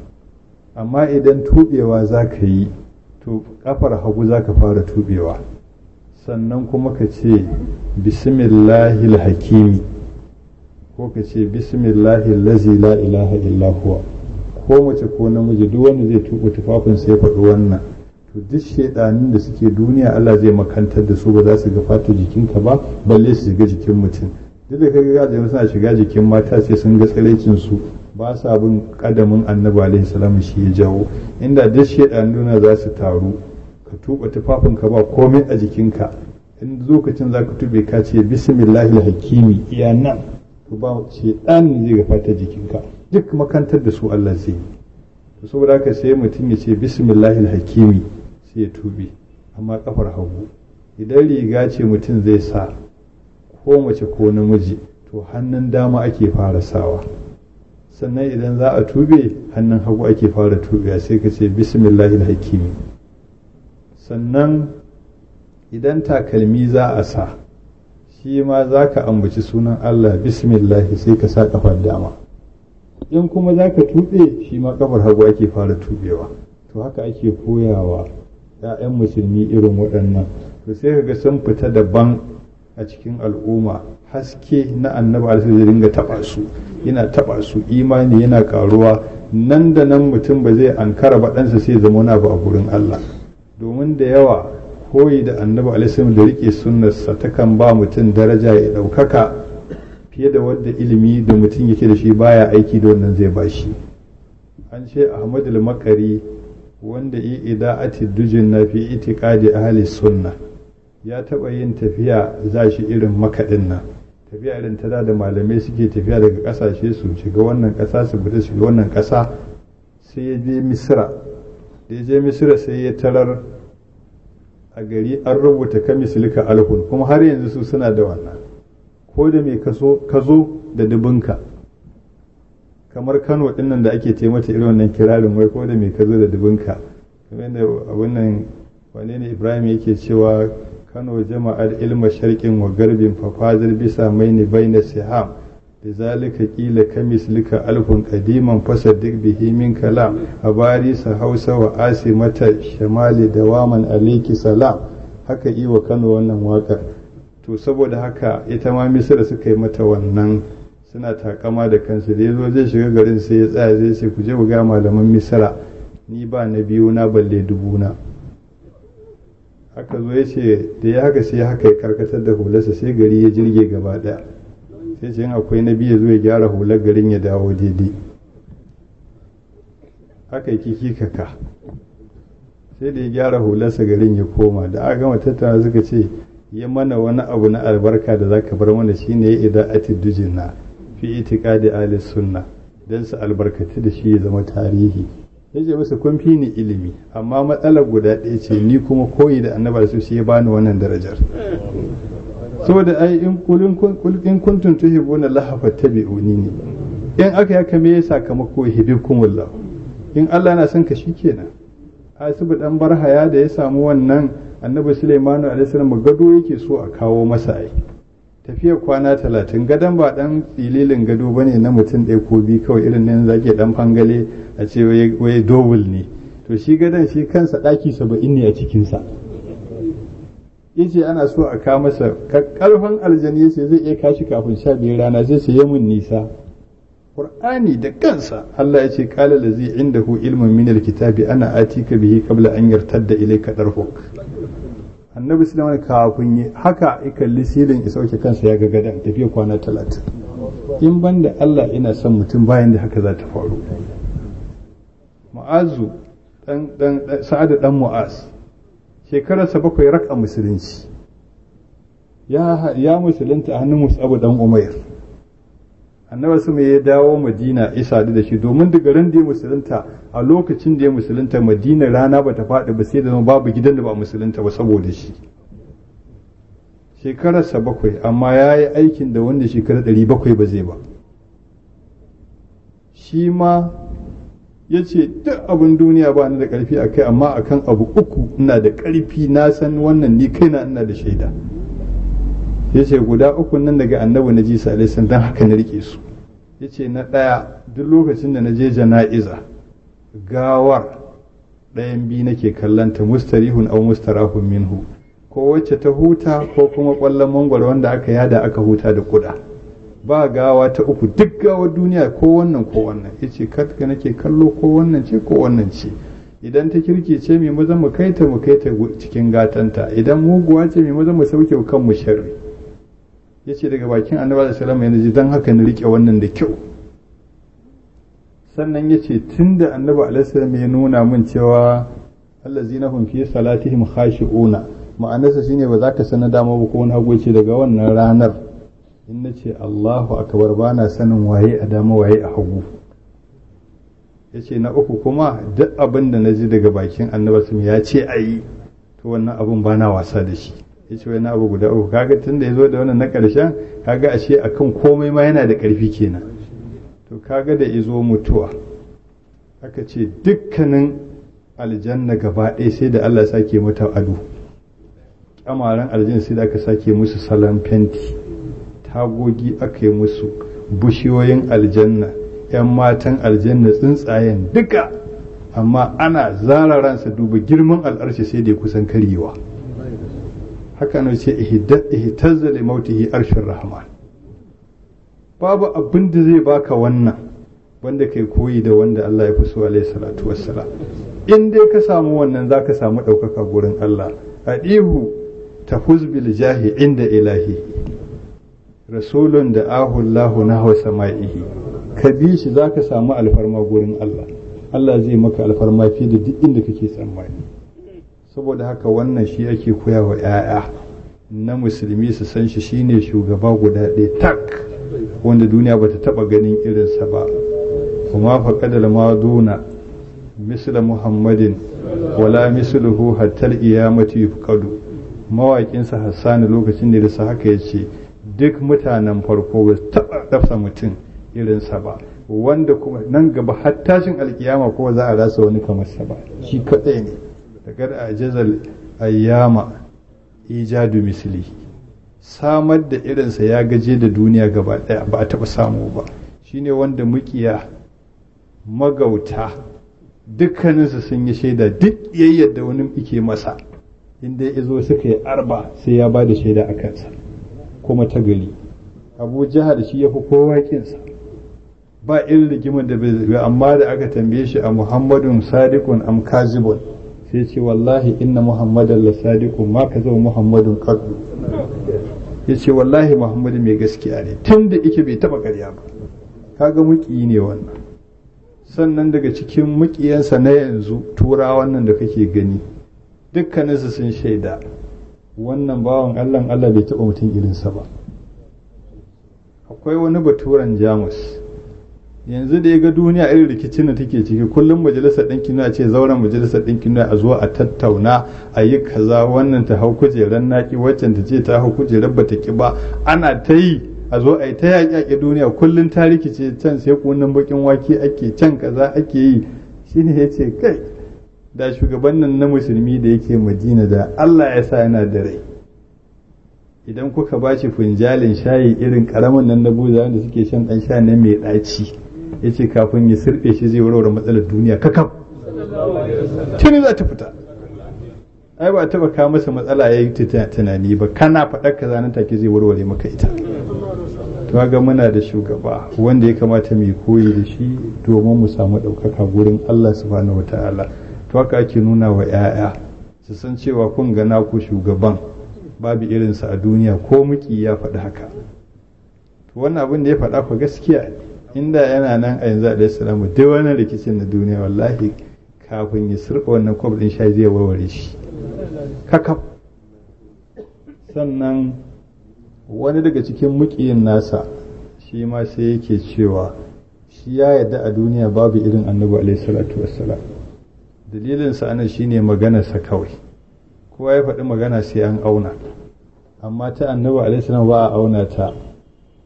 amma idan tubewa za ka yi to kafar hagu za ka fara tubewa. sannan kuma ka ce bismillahil hakimi, ko ka ce bismillahil lazi la ilaha illa huwa. ko mace ko namiji duk wanda zai tuba tufafin sai faɗi wannan, to duk shaidanin da suke duniya Allah zai makantar da su, ba za su ga fata jikinka ba balle su shiga jikin mutum. duk da kaga gaje suna shiga jikin mata sai sun ga tsalaicin su, ba sa bin kadamin annabi alaihi salam, shi ya jawo. inda duk shaidanin duniya za su taru, ka tuba tufafinka ba komai a jikinka, in lokacin za ka tube ka ce bismillahil hakimi iya nan, to ba shaidanin zai ga fata jikinka, duk makantar da su Allah zai yi. saboda haka sai mutum ya ce bismillahil hakimi sai ya tube, amma kafar hagu. idan riga ce mutum zai sa, ko mace ko namiji, to hannun dama ake fara sawa. sannan idan za a tube, hannun hagu ake fara tubewa, sai ka ce bismillahil hakimi. sannan idan takalmi za a sa, shi ma za ka ambaci sunan Allah bismillahi sai ka sa kafar dama. in kuma za ka tuɓe, shi ma kafar hagu ake fara tuɓewa. to haka ake koyawa ‘ya'yan musulmi irin waɗannan. to sai ka ga sun fita daban a cikin al'umma. haske na annabi alaihi zai dinga taɓa su, yana taɓa su, imani yana ƙaruwa. nan da nan mutum ba zai ankara ba, ɗansa sai zama wani abu a gurin Allah. domin da yawa koyi da annabi alaihi da riƙe sunnarsa takan ba mutum daraja ya ɗaukaka fiye da wadda ilimi da mutum yake da shi baya aiki da wannan zai bashi. an ce ahmadul makari, wanda yi ida'ati dujin na fi itiqadi ahli sunna, ya taba yin tafiya za shi irin makaɗin nan, tafiya irin ta da malamai suke tafiya daga ƙasashe su shiga wannan ƙasa su fita shiga wannan ƙasa. sai ya je misira, da ya je misira sai ya tarar a gari an rubuta ka mislika alhun, kuma har yanzu su suna da wannan. ko da mai ka zo da dubinka, kamar Kano dinnan da ake taimata irin wannan kirarin, wai ko da mai ka zo da dubinka. kamar da abin nan wane ne Ibrahim yake cewa Kano jama'ar ilma sharqin wa garbin fafazir bisa maini baina siham da zalika kila kamislika alfun qadiman fasaddiq bihi min kalam abarisa hausa wa asimata shamali dawaman alayki salam. haka yi wa Kano wannan waƙar. to saboda haka ita ma Misira suka yi mata wannan, suna takama da kansu. da yazo zai shiga garin sai ya tsaya zai ce ku je ku ga malaman Misira, ni ba na biyu na balle dubuna. haka zo ya ce da ya haka sai haka ya karkatar da hularsa, sai gari ya jirge gaba daya. sai ce in akwai na biyu ya zo ya gyara hular garin ya dawo daidai. haka kiki kaka sai da ya gyara hularsa garin ya koma. da aka gama tattauna suka ce ya mana wani abu na albarka da zaka bar mana, shine ya ida'ati dujina fi itiqadi ahli sunna, dan su albarkati da shi ya zama tarihi. yace musu kun fi ni ilimi, amma matsalar guda ɗaya ce, ni kuma koyi da annabi su shi ya bani wannan darajar. saboda ai in kuntum tuhibuna Allah fattabi'uni ne, in aka yaka me ya sakamako hibbukumullah. in Allah yana son ka shikenan. Asibu dan Barhaya da ya samu wannan, annabi Sulaimanu alaihi salam gado yake so a kawo masa ai, tafiya kwana 30 gadon ba dan tsililin gado bane na mutum ɗaya ko biyu kawai irin nan zake dan fangale a ce wai double ne to shi gadon shi kansa ɗaki 70 ne a cikinsa yace ana so a ka masa karfin aljani yace zai iya kashi kafin 12 rana zai ce mun nisa Qur'ani da kansa Allah ya ce qala lazi indahu ilmun min alkitabi ana atika bihi qabla an yartadda ilayka darfuk annabi sulaiman kafin yi haka ya kalli silin ya sauke kansa ya ga gadan tafiya kwana 30 in banda Allah ina son mutum bayan da haka za ta faru mu'azu dan sa'ad dan mu'az shekararsa 7 raka musulunci ya musulunta a hannun Mus'ab dan Umair annabi su ya dawo Madina isa da shi domin daga ran da ya musulunta a lokacin da ya musulunta Madina rana bata faɗi ba sai da babu gidan da ba musulunta ba saboda shi shekararsa 7 amma ya yi aikin da wanda shekarar 700 ba zai ba shi ma ya ce duk abin duniya ba ni da ƙarfi a kai amma akan abu 3 ina da ƙarfi na san wannan ni kaina ina da shaida ya ce guda 3 nan daga annabi na ji salisan don haka na rike su ya ce na ɗaya duk lokacin da na je jana'iza gawar ɗayan biyu nake kallanta mustarihun au mustarahun minhu ko wacce ta huta ko kuma ƙwallon mangwaro wanda aka yada aka huta da kuda ba gawa ta 3 duk gawar duniya ko wannan ya ce katka nake kallo ko wannan ce ko wannan ce idan ta kirki ce mai maza mu kai ta cikin gatanta idan muguwa ce mai maza mu sauke kan mu sharri ya ce daga bakin annabi da salama yana ji don haka na riƙe wannan da kyau sannan ya ce tun da annabi alaihissalam ya nuna min cewa allazina hum fi salatihim khashi'una ma'anarsa shine ba za ka sana dama ba ko wani hagu ce daga wannan ranar in na ce Allahu akbar ba na sanin waye a dama waye a hagu ya ce na 3 kuma duk abin da na ji daga bakin annabi ya ce a yi to wannan abin ba na wasa da shi ya ce wani abu guda 3 kaga tun da ya zo da wannan na ƙarshen kaga ashe akan komai ma yana da ƙarfi kenan to kaga da ya zo mutuwa aka ce dukkanin aljanna gaba ɗaya sai da Allah sake mata ado kyamaren aljanna sai da aka sake musu salon fenti tagogi aka yi musu bushiyoyin aljanna 'yan matan aljanna tsuntsayen duka amma ana zara ransa duba girman al'arshi sai da ya kusan karyewa haka ne ce ihtazza li mautihi arshur rahman babu abin da zai baka wannan wanda kai koyi da wanda Allah ya fi so alaihi salatu wassalam in dai ka samu wannan zaka samu ɗaukaka gurin Allah adihu tafuz bil jahi inda ilahi rasulun da ahullahu nahwa sama'ihi ka bi shi zaka samu alfarma gurin Allah Allah zai maka alfarma fi da duk inda kake tsammani saboda haka wannan shi ake koya wa 'ya'ya na musulmi su san shi shine shugaba guda ɗaya tak wanda duniya bata taba ganin irinsa ba kuma faqadal maduna misla muhammadin wala misluhu hatta al-qiyamati yufqadu mawaƙin sa Hassan lokacin da ya haka yace duk mutanen farko ba taba dafsa mutum irinsa ba wanda kuma nan gaba har tashin alkiyama ko za a rasa wani kamar sa ba shi kadai ne daga ajazal ayyama ijadu misli samar da irinsa ya gaje da duniya gaba daya ba a taba samu ba shine wanda mukiya magauta dukkaninsu sun yi shaida duk yayyar da wani ike masa inda ya zo suka yi arba sai ya ba da shaida a kansa kuma ta gari abu jihar shi ya fi kowa kinsa ba irin rigimar da bai amma da aka tambaye shi a muhammadun sadiqun am kazibun sai ce wallahi inna muhammadan la sadiqun ma ka zama muhammadun qaddu ya ce wallahi muhammadu mai gaskiya ne tun da ike bai taba ƙarya ba kaga muki ne wannan sannan daga cikin mukiyansa na yanzu turawan nan da kake gani dukkaninsu sun shaida wannan bawan Allah bai taba mutum irinsa ba akwai wani baturan jamus yanzu da ya ga duniya irin rikicin da take ciki kullum majalisar ɗinkin duniya ce zauren majalisar ɗinkin duniya a zo a tattauna a yi kaza wannan ta hau kujerar naki waccan ta ce ta hau kujerar bata ki ba ana ta yi a zo a yi ta yaƙi duniya kullum ta rikice can sai kunnan bakin wake ake can kaza ake yi shine ya ce kai da shugaban nan na musulmi da yake madina da Allah ya sa yana da rai idan kuka ba shi funjalin shayi irin karamin nan na buza wanda suke shan ɗan sha nan mai ɗaci ya ce kafin ya sirɓe shi zai warware matsalar duniya kakaf tuni za ta fita ai ba taɓa kawo masa matsala ya yi tunani ba kana faɗar ka zanen take zai warware maka ita to ga muna da shugaba wanda ya kamata mu koyi da shi domin mu samu ɗaukaka gurin Allah subhanahu wataala to haka ake nuna wa 'ya'ya su san cewa kun ga naku shugaban babu irinsa a duniya ko muki ya faɗi haka to wannan abin da ya faɗa ku gaskiya inda yana nan a yanzu alaihi salamu duk wannan rikicin na duniya wallahi kafin ya sirka wannan kwab din shayi zai warware shi kakaf sannan wani daga cikin mukiyin nasa shi ma sai yake cewa shi ya yarda a duniya babu irin annabi alaihi salatu wassalam dalilinsa anan shine maganarsa kawai kowa ya faɗi magana sai an auna amma ta annabi alaihi salam ba a auna ta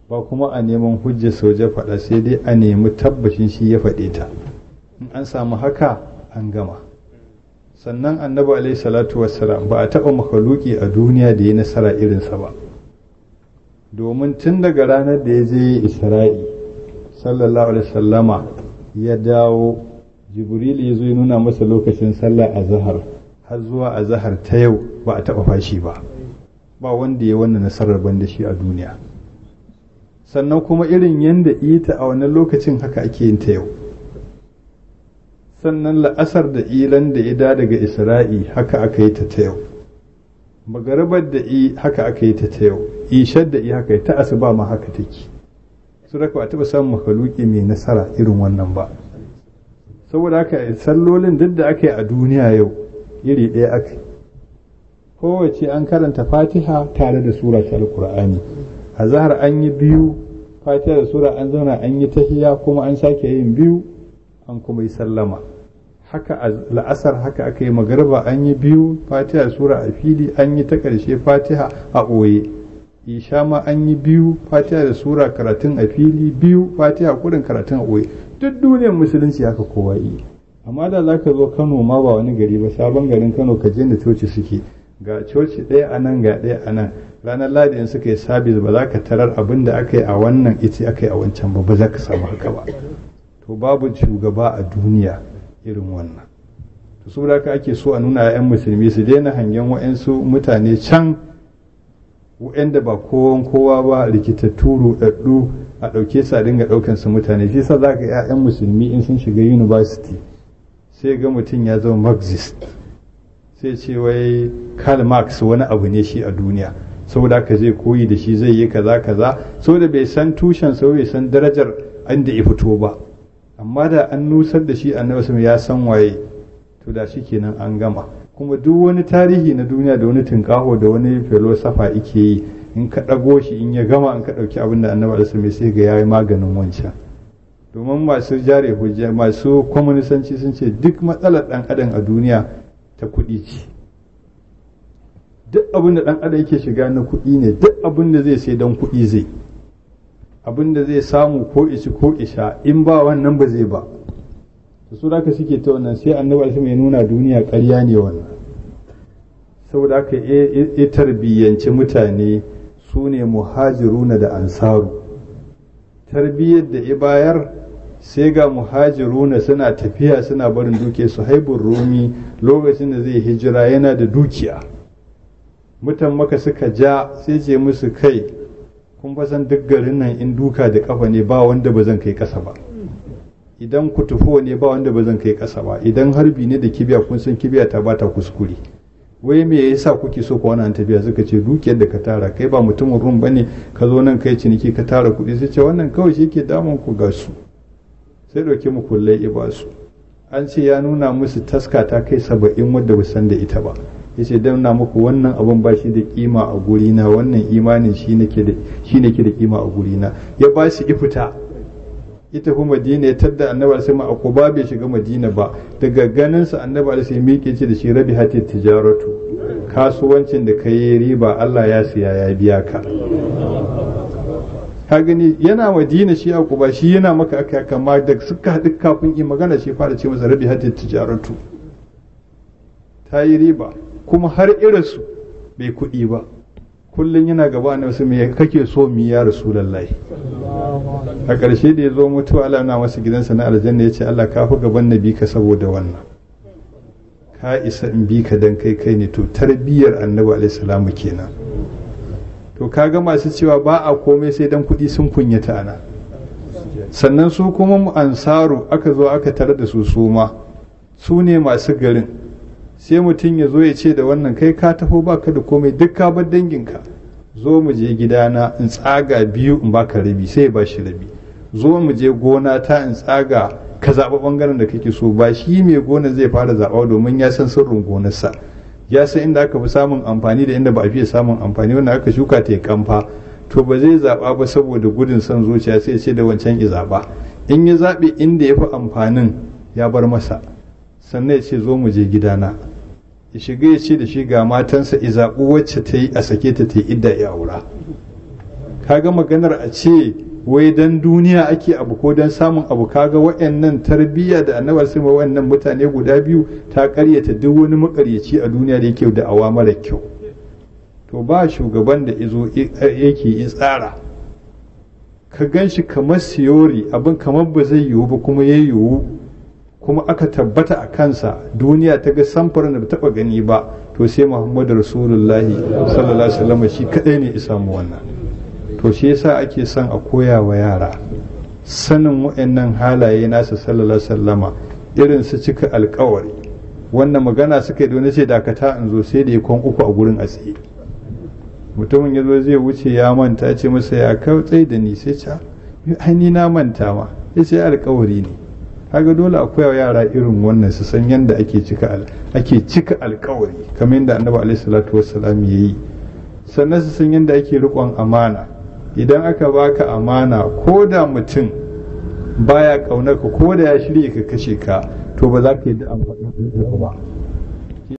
ba kuma a neman hujjar soja faɗa sai dai a nemi tabbashin shi ya faɗe ta in an samu haka an gama sannan annabi alaihi salatu wassalam ba a taɓa makhluki a duniya da ya nasara irinsa ba domin tun daga ranar da ya je isra'i sallallahu alaihi wasallama ya dawo jibril ya zo ya nuna masa lokacin sallah azhar har zuwa azhar ta yau ba a taɓa fashi ba wanda ya wannan nasarar banda shi a duniya sannan kuma irin yanda ita a wannan lokacin haka ake yin ta yau sannan la'asar da ilan da ida daga isra'i haka aka yi ta yau magaribar da haka aka yi ta yau ishar da haka ta asuba ma haka take su raka ba taɓa samun makaluki mai nasara irin wannan ba saboda haka sallolin duk da aka yi a duniya yau iri ɗaya aka yi kowace an karanta fatiha tare da sura ta alkur'ani a zahar an yi biyu fatiha da sura an zauna an yi tahiya kuma an sake yin biyu an kuma yi sallama haka a la'asar haka aka yi magarba an yi biyu fatiha da sura a fili an yi ta ƙarshe fatiha a ɓoye isha ma an yi biyu fatiha da sura karatun a fili biyu fatiha kudin karatun a ɓoye duk duniyar musulunci haka kowa yi amma da za ka zo kano ma ba wani gari ba sabon garin kano ka je da coci suke ga coci ɗaya a nan ga ɗaya a nan ranar ladi in suka yi sabis ba za ka tarar abin da aka yi a wannan ita aka yi a wancan ba za ka samu haka ba to babu shugaba a duniya irin wannan to saboda haka ake so a nuna 'yan musulmi su daina hangen wa'yansu mutane can wa'yanda ba kowa ba rikitattu ruɗaɗɗu a ɗauke su a dinga ɗaukan su mutane shi sa za ka 'ya'yan musulmi in sun shiga university sai ga mutum ya zama marxist sai ce wai Karl Marx wani abu ne shi a duniya saboda haka zai koyi da shi zai yi kaza saboda bai san tushen sa bai san darajar inda ya fito ba amma da an nusar da shi annabi ya san waye to da shi kenan an gama kuma duk wani tarihi na duniya da wani tunkaho da wani filosofa yake yi in ka ɗago shi in ya gama in ka ɗauki abin da annabi alaihi sai ga yayi maganin wancan domin masu jare hujja masu kwaminisanci sun ce duk matsalar ɗan adam a duniya ta kuɗi ce duk abin da ɗan adam yake shiga na kuɗi ne duk abin da zai sai don kuɗi zai abin da zai samu ko ishi ko isha in ba wannan ba zai ba su da suke ta wannan sai annabi alaihi ya nuna duniya ƙarya ne wannan saboda haka ya tarbiyyanci mutane su ne muhajiruna da ansaru tarbiyyar da ya bayar sai ga muhajiruna suna tafiya suna barin dukiya su haibun rumi lokacin da zai hijira yana da dukiya mutan maka suka ja sai ce musu kai kun fasan duk garin nan in duka da kafa ne ba wanda ba zan kai kasa ba idan kutufo ne ba wanda ba zan kai kasa ba idan harbi ne da kibiya kun san kibiya ta bata kuskure wai me yasa kuke so ku wannan tafiya suka ce dukiyar da ka tara kai ba mutumin rum bane ka zo nan kai ciniki ka tara kuɗi sai ce wannan kawai shi ke damun ku ga su sai dauke mu kullai iba su an ce ya nuna musu taska ta kai 70 wadda ba san da ita ba yace dan na muku wannan abun ba shi da kima a guri na wannan imanin shi nake da kima a guri na ya ba shi ifita ita kuma madina ya tadda annabi sai ma akuba bai shiga madina ba daga ganin sa annabi sai miƙe ce da shi rabi hati tijaratu kasuwancin da kai riba Allah ya siya ya biya ka ka gani yana madina shi akuba shi yana maka aka kama da suka haɗu kafin yi magana shi fara ce masa rabi hati tijaratu ta yi riba kuma har irinsu bai kuɗi ba kullum yana gaba na wasu me kake so mu ya rasulullahi. A ƙarshe da ya zo mutuwa Allah na masa gidansa na aljanna ya ce Allah ka fi gaban na bi ka saboda wannan, ka isa in bi ka dan kai ne. To tarbiyyar annabi alaihi salamu kenan. To kaga masu cewa ba a komai sai dan kuɗi sun kunyata ana. Sannan su kuma mu ansaru aka zo aka tare da su ma su ne masu garin, sai mutum ya zo ya ce da wannan kai ka taho baka da komai duk ka bar danginka, zo mu je gidana in tsaga biyu in baka rabi, sai ba shi rabi. Zo mu je gona ta in tsaga ka zaɓa ɓangaren da kake so. Ba shi mai gona zai fara zaɓa domin ya san sirrin gonarsa, ya san inda aka fi samun amfani da inda ba a fiye samun amfani, wanda aka shuka ta ya kamfa. To ba zai zaɓa ba saboda gudun son zuciya, sai ce da wancan ya zaɓa. In ya zaɓe inda ya fi amfanin ya bar masa, sannan ya ce zo mu je gidana, ya shiga ya ce da shi ga matansa ya zaɓi wacce ta yi a sake ta yi idda ya aura. Kaga maganar a ce wai dan duniya ake abu ko dan samun abu, kaga wa'annan tarbiyya da annabar sai wa'annan mutane guda biyu ta karyata duk wani makaryaci a duniya da yake da awa mara kyau. To ba shugaban da izo yake tsara ka gan shi kamar siyori abin kamar ba zai yiwu ba kuma ya yiwu, kuma aka tabbata a kansa, duniya ta ga samfurin da ba taɓa gani ba, to sai Muhammadu Rasulullahi sallallahu alaihi wasallam shi kadai ne isa mu wannan. To shi yasa ake son a koya wa yara sanin wa'annan halaye nasa sallallahu alaihi wasallama, irin su cika alkawari. Wannan magana suka yi da wani ce dakata in zo, sai da ya kwan uku a gurin a tsaye. Mutumin ya zo zai wuce ya manta, ya ce masa ya kautsai da ni, sai ce ai ni na manta ma, ya ce alkawari ne. Kaga dole a koya wa yara irin wannan su san yadda ake cika alkawari kamar yadda annabi alaihi salatu wassalam ya yi. Sannan su san yadda ake riƙon amana. Idan aka baka amana, ko da mutum baya ƙaunar ka, ko da ya shirya ka kashe ka, to ba za ka yi da amfani ba.